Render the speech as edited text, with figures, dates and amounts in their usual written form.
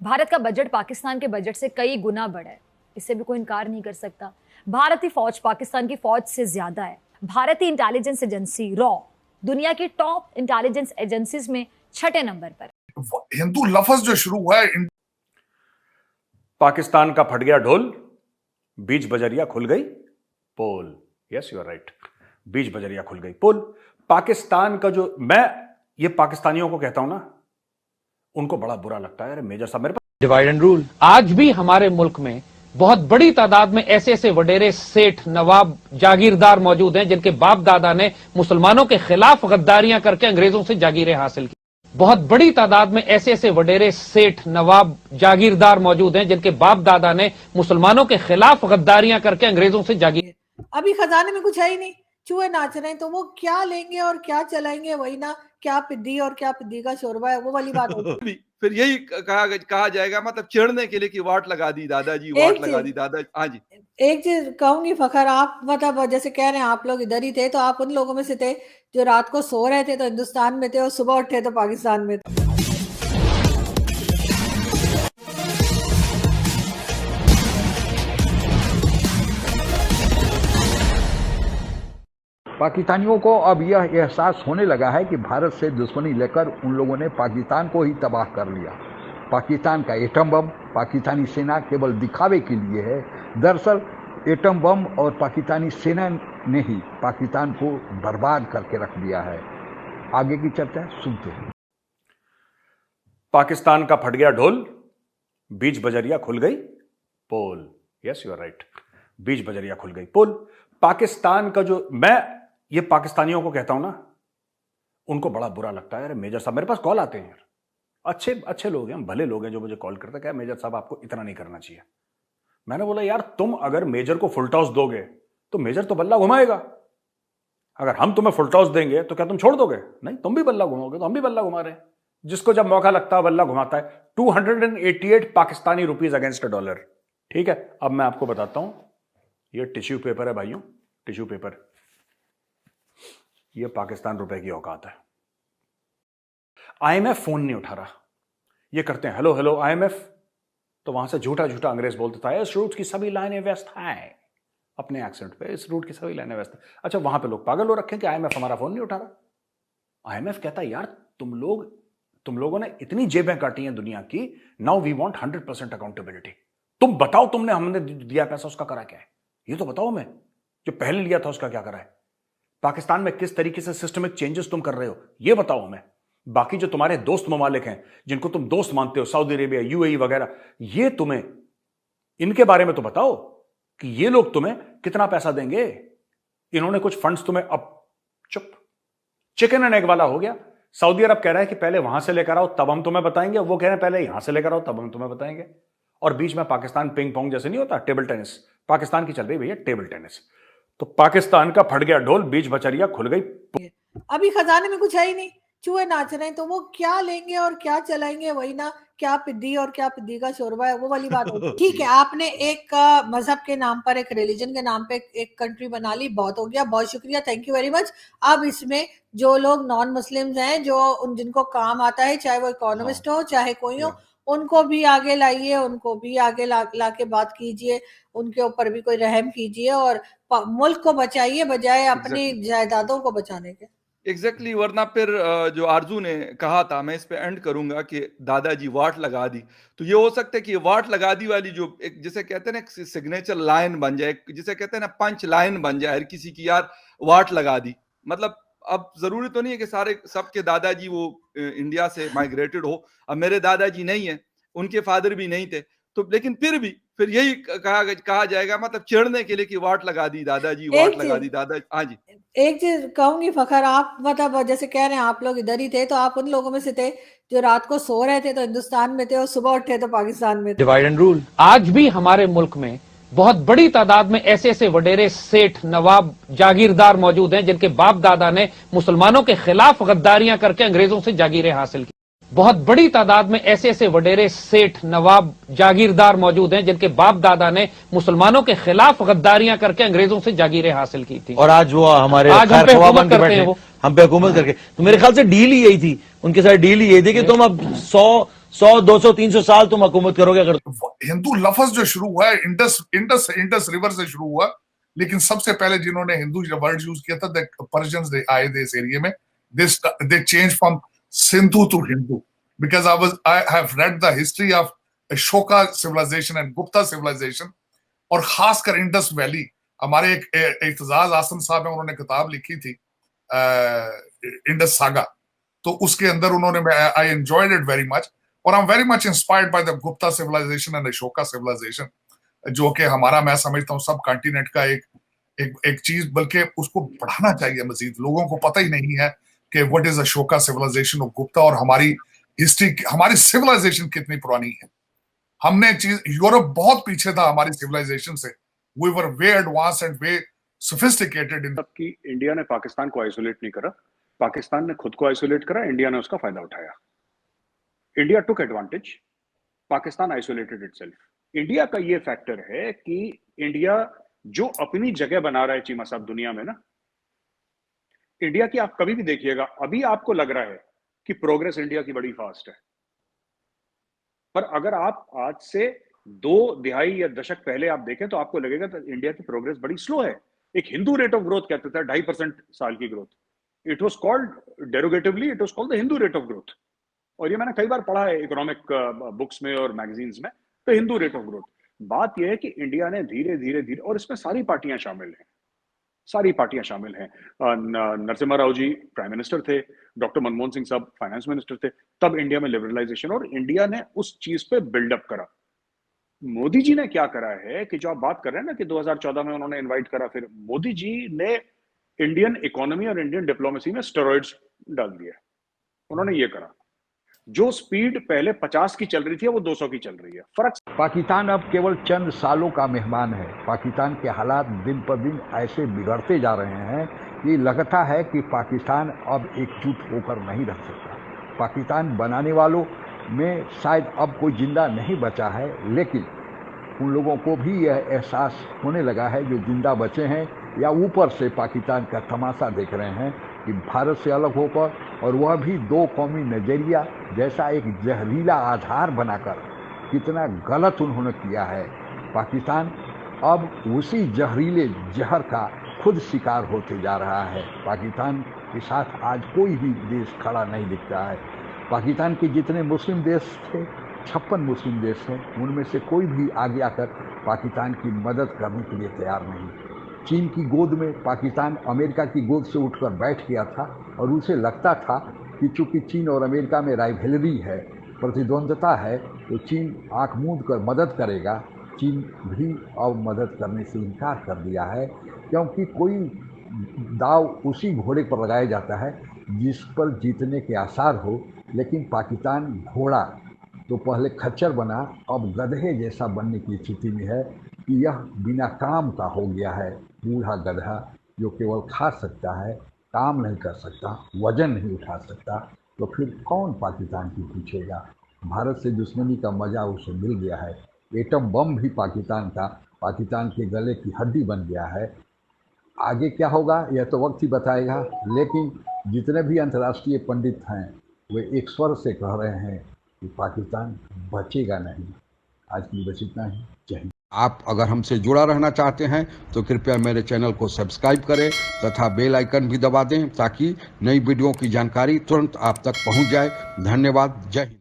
भारत का बजट पाकिस्तान के बजट से कई गुना बड़ा है, इससे भी कोई इनकार नहीं कर सकता। भारतीय फौज पाकिस्तान की फौज से ज्यादा है। भारतीय इंटेलिजेंस एजेंसी रॉ दुनिया की टॉप इंटेलिजेंस एजेंसीज में 6ठे नंबर पर। हिंदू लफ्ज जो शुरू हुआ है, पाकिस्तान का फट गया ढोल, बीच बजरिया खुल गई पोल। यस यू आर राइट, बीच बजरिया खुल गई पोल। पाकिस्तान का जो, मैं ये पाकिस्तानियों को कहता हूं ना, उनको बड़ा बुरा लगता है। अरे मेजर साहब मेरे पास डिवाइड एंड रूल। आज भी हमारे मुल्क में बहुत बड़ी तादाद में ऐसे ऐसे वडेरे, सेठ, नवाब, जागीरदार मौजूद हैं जिनके बाप दादा ने मुसलमानों के खिलाफ गद्दारियां करके अंग्रेजों से जागीरें हासिल की। बहुत बड़ी तादाद में ऐसे ऐसे वडेरे, सेठ, नवाब, जागीरदार मौजूद हैं जिनके बाप दादा ने मुसलमानों के खिलाफ गद्दारियां करके अंग्रेजों से जागीर। अभी खजाने में कुछ है ही नहीं, चूहे नाच रहे हैं, तो वो क्या लेंगे और क्या चलाएंगे? वही ना, क्या पिद्दी और क्या पिद्दी का शोरबा है, वो वाली बात होती। फिर यही कहा जाएगा, मतलब चिढ़ने के लिए कि वाट लगा दी दादाजी, वाट लगा दी दादा। हाँ जी, एक चीज कहूंगी फखर, आप मतलब जैसे कह रहे हैं आप लोग इधर ही थे, तो आप उन लोगों में से थे जो रात को सो रहे थे तो हिंदुस्तान में थे और सुबह उठे तो पाकिस्तान में थे। पाकिस्तानियों को अब यह एहसास होने लगा है कि भारत से दुश्मनी लेकर उन लोगों ने पाकिस्तान को ही तबाह कर लिया। पाकिस्तान का एटम बम पाकिस्तानी सेना केवल दिखावे के लिए है। दरअसल एटम बम और पाकिस्तानी सेना ने ही पाकिस्तान को बर्बाद करके रख दिया है। आगे की चर्चा सुनते हैं। पाकिस्तान का फट गया ढोल, बीच बजरिया खुल गई पोल। यस यू आर राइट, बीच बजरिया खुल गई पोल। पाकिस्तान का जो, मैं ये पाकिस्तानियों को कहता हूं ना, उनको बड़ा बुरा लगता है। अरे मेजर साहब मेरे पास कॉल आते हैं यार, अच्छे लोग हैं, भले लोग हैं जो मुझे कॉल करते हैं, क्या मेजर साहब आपको इतना नहीं करना चाहिए। मैंने बोला यार, तुम अगर मेजर को फुल टॉस दोगे तो मेजर तो बल्ला घुमाएगा। अगर हम तुम्हें फुल टॉस देंगे तो क्या तुम छोड़ दोगे? नहीं, तुम भी बल्ला घुमाओगे, तो हम भी बल्ला घुमा रहे हैं। जिसको जब मौका लगता है बल्ला घुमाता है। 288 पाकिस्तानी रुपीज अगेंस्ट $1। ठीक है, अब मैं आपको बताता हूं, ये टिश्यू पेपर है भाइयों, टिश्यू पेपर। ये पाकिस्तान रुपए की औकात है। IMF फोन नहीं उठा रहा, ये करते हैं हेलो हेलो IMF, तो वहां से झूठा झूठा अंग्रेज बोलता था इस रूट की सभी लाइनें व्यस्त हैं, अपने एक्सेंट पे, इस रूट की सभी लाइनें व्यस्त हैं। अच्छा, वहां पे लोग पागल हो रखे कि IMF हमारा फोन नहीं उठा रहा। IMF कहता है यार, तुम लोगों ने इतनी जेबें काटी हैं दुनिया की, नाउ वी वांट 100% अकाउंटेबिलिटी। तुम बताओ, हमने दिया पैसा, उसका करा क्या है? ये तो बताओ, मैं जो पहले लिया था उसका क्या करा है? पाकिस्तान में किस तरीके से सिस्टमिक चेंजेस तुम कर रहे हो, ये बताओ हमें। बाकी जो तुम्हारे दोस्त ममालिक हैं, जिनको तुम दोस्त मानते हो, सऊदी अरेबिया, UAE वगैरह, ये तुम्हें, इनके बारे में तो बताओ कि ये लोग तुम्हें कितना पैसा देंगे। इन्होंने कुछ फंड्स तुम्हें, अब चुप, चिकन एंड एग वाला हो गया। सऊदी अरब कह रहा है कि पहले वहां से लेकर आओ तब हम तुम्हें बताएंगे, वो कह रहे हैं पहले यहां से लेकर आओ तब हम तुम्हें बताएंगे। और बीच में पाकिस्तान पिंग पोंग जैसे नहीं होता, टेबल टेनिस, पाकिस्तान की चल रही भैया टेबल टेनिस। तो पाकिस्तान का फट गया ढोल, बीच बचरिया खुल गई। अभी खजाने में कुछ है ही नहीं, चूहे नाच रहे हैं, तो वो क्या लेंगे और क्या चलाएंगे? वही ना, क्या पिद्दी और क्या पिद्दी का शोरबा है, वो वाली बात होती। ठीक है, आपने एक मजहब के नाम पर, एक रिलीजन के नाम पे एक कंट्री बना ली, बहुत हो गया, बहुत शुक्रिया, थैंक यू वेरी मच। अब इसमें जो लोग नॉन मुस्लिम्स हैं, जो जिनको काम आता है, चाहे वो इकोनॉमिस्ट हो चाहे कोई हो, उनको भी आगे लाइए, उनको भी आगे ला के बात कीजिए, उनके ऊपर भी कोई रहम कीजिए और मुल्क को बचाइए बजाय अपनी जायदादों को बचाने के। एग्जैक्टली। वरना फिर जो आरजू ने कहा था, मैं इस पे एंड करूंगा कि दादाजी वाट लगा दी, तो ये हो सकता है कि वाट लगा दी वाली जो एक, जिसे कहते हैं ना, सिग्नेचर लाइन बन जाए, जिसे कहते हैं ना पंच लाइन बन जाए हर किसी की, यार वाट लगा दी। मतलब अब जरूरी तो नहीं है कि सारे सबके दादाजी वो इंडिया से माइग्रेटेड हो। अब मेरे दादाजी नहीं है, उनके फादर भी नहीं थे, तो लेकिन फिर यही कहा जाएगा, मतलब चिढ़ने के लिए कि वाट लगा दी दादाजी, वाट लगा दी दादा। हाँ जी, एक चीज कहूंगी फखर, आप मतलब जैसे कह रहे हैं आप लोग इधर ही थे, तो आप उन लोगों में से थे जो रात को सो रहे थे तो हिंदुस्तान में थे और सुबह उठे तो पाकिस्तान में थे। Divide and rule. आज भी हमारे मुल्क में बहुत बड़ी तादाद में ऐसे ऐसे वडेरे, सेठ, नवाब, जागीरदार मौजूद हैं जिनके बाप दादा ने मुसलमानों के खिलाफ गद्दारियां करके अंग्रेजों से जागीरें हासिल की। बहुत बड़ी तादाद में ऐसे ऐसे वडेरे, सेठ, नवाब, जागीरदार मौजूद हैं जिनके बाप दादा ने मुसलमानों के खिलाफ गद्दारियां करके अंग्रेजों से जागीरें हासिल की थी। और आज वो हमारे आज हम पे हुकूमत करते हैं वो। हम पे हुकूमत करके। तो मेरे ख्याल से डील ही यही थी, उनके साथ डील ही यही थी कि तुम अब 100, 200, 300 साल तुम हुकूमत करोगे। अगर हिंदू लफ्ज जो शुरू हुआ है इंडस रिवर से शुरू हुआ, लेकिन सबसे पहले जिन्होंने हिंदू वर्ड यूज किया था पर्शियंस आए थे इस एरिया में। They change from Sindhu to Hindu because I have read the history of Ashoka civilisation and Gupta civilisation, और खासकर इंडस वैली। हमारे एक इत्तेजाज आसन साहब है, उन्होंने किताब लिखी थी इंडस सागा, तो उसके अंदर उन्होंने I enjoyed it very much, और I am very much inspired by the Gupta civilisation and Ashoka civilisation, जो कि हमारा, मैं समझता हूँ, सब कॉन्टिनेंट का एक चीज, बल्कि उसको बढ़ाना चाहिए मजीद। लोगों को पता ही नहीं है कि व्हाट इज अशोका सिविलाइजेशन और गुप्ता, और हमारी हिस्ट्री, हमारी सिविलाइजेशन कितनी पुरानी है। हमने यूरोप बहुत पीछे था हमारी सिविलाइजेशन से। We were way advance and way sophisticated in. कि इंडिया ने पाकिस्तान को आइसोलेट नहीं करा, पाकिस्तान ने खुद को आइसोलेट करा, इंडिया ने उसका फायदा उठाया। इंडिया टुक advantage, Pakistan isolated itself. India का ये फैक्टर है कि इंडिया जो अपनी जगह बना रहा है चीमा साहब दुनिया में ना, इंडिया की आप कभी भी देखिएगा, अभी आपको लग रहा है कि प्रोग्रेस इंडिया की बड़ी फास्ट है, पर अगर आप आज से 2 दिहाई या दशक पहले आप देखें तो आपको लगेगा कि इंडिया की प्रोग्रेस बड़ी स्लो है। एक हिंदू रेट ऑफ ग्रोथ कहते थे 2.5% साल की growth, it was called derogatorily, it was called the Hindu rate of growth. और ये मैंने कई बार पढ़ा है इकोनॉमिक बुक्स में और मैगजीन्स में, तो हिंदू रेट ऑफ ग्रोथ। बात यह है कि इंडिया ने धीरे धीरे धीरे, और इसमें सारी पार्टियां शामिल हैं, सारी पार्टियां शामिल हैं। नरसिम्हा राव जी प्राइम मिनिस्टर थे, डॉक्टर मनमोहन सिंह साहब फाइनेंस मिनिस्टर थे, तब इंडिया में लिबरलाइजेशन, और इंडिया ने उस चीज पे बिल्डअप करा। मोदी जी ने क्या करा है कि जो आप बात कर रहे हैं ना कि 2014 में उन्होंने इनवाइट करा, फिर मोदी जी ने इंडियन इकोनॉमी और इंडियन डिप्लोमेसी में स्टेरॉइड्स डाल दिया। उन्होंने ये करा, जो स्पीड पहले 50 की चल रही थी वो 200 की चल रही है। फर्क पाकिस्तान अब केवल चंद सालों का मेहमान है। पाकिस्तान के हालात दिन पर दिन ऐसे बिगड़ते जा रहे हैं कि लगता है कि पाकिस्तान अब एकजुट होकर नहीं रह सकता। पाकिस्तान बनाने वालों में शायद अब कोई जिंदा नहीं बचा है, लेकिन उन लोगों को भी यह एहसास होने लगा है जो जिंदा बचे हैं या ऊपर से पाकिस्तान का तमाशा देख रहे हैं कि भारत से अलग होकर, और वह भी 2 कौमी नज़रिया जैसा एक जहरीला आधार बनाकर, कितना गलत उन्होंने किया है। पाकिस्तान अब उसी जहरीले जहर का खुद शिकार होते जा रहा है। पाकिस्तान के साथ आज कोई भी देश खड़ा नहीं दिखता है। पाकिस्तान के जितने मुस्लिम देश थे, 56 मुस्लिम देश हैं, उनमें से कोई भी आगे आकर पाकिस्तान की मदद करने के लिए तैयार नहीं। चीन की गोद में पाकिस्तान अमेरिका की गोद से उठकर बैठ गया था, और उसे लगता था कि चूंकि चीन और अमेरिका में राइवलरी है, प्रतिद्वंद्वता है, तो चीन आंख मूंद कर मदद करेगा। चीन भी अब मदद करने से इनकार कर दिया है, क्योंकि कोई दाव उसी घोड़े पर लगाया जाता है जिस पर जीतने के आसार हो। लेकिन पाकिस्तान घोड़ा तो पहले खच्चर बना, अब गधे जैसा बनने की स्थिति में है कि यह बिना काम का हो गया है। बूढ़ा गधा जो केवल खा सकता है, काम नहीं कर सकता, वजन नहीं उठा सकता, तो फिर कौन पाकिस्तान की पूछेगा। भारत से दुश्मनी का मजा उसे मिल गया है। एटम बम भी पाकिस्तान के गले की हड्डी बन गया है। आगे क्या होगा यह तो वक्त ही बताएगा, लेकिन जितने भी अंतर्राष्ट्रीय पंडित हैं वे एक स्वर से कह रहे हैं कि पाकिस्तान बचेगा नहीं। आज के लिए बस इतना ही। जय हिंद। आप अगर हमसे जुड़ा रहना चाहते हैं तो कृपया मेरे चैनल को सब्सक्राइब करें तथा बेल आइकन भी दबा दें, ताकि नई वीडियो की जानकारी तुरंत आप तक पहुंच जाए। धन्यवाद। जय हिंद।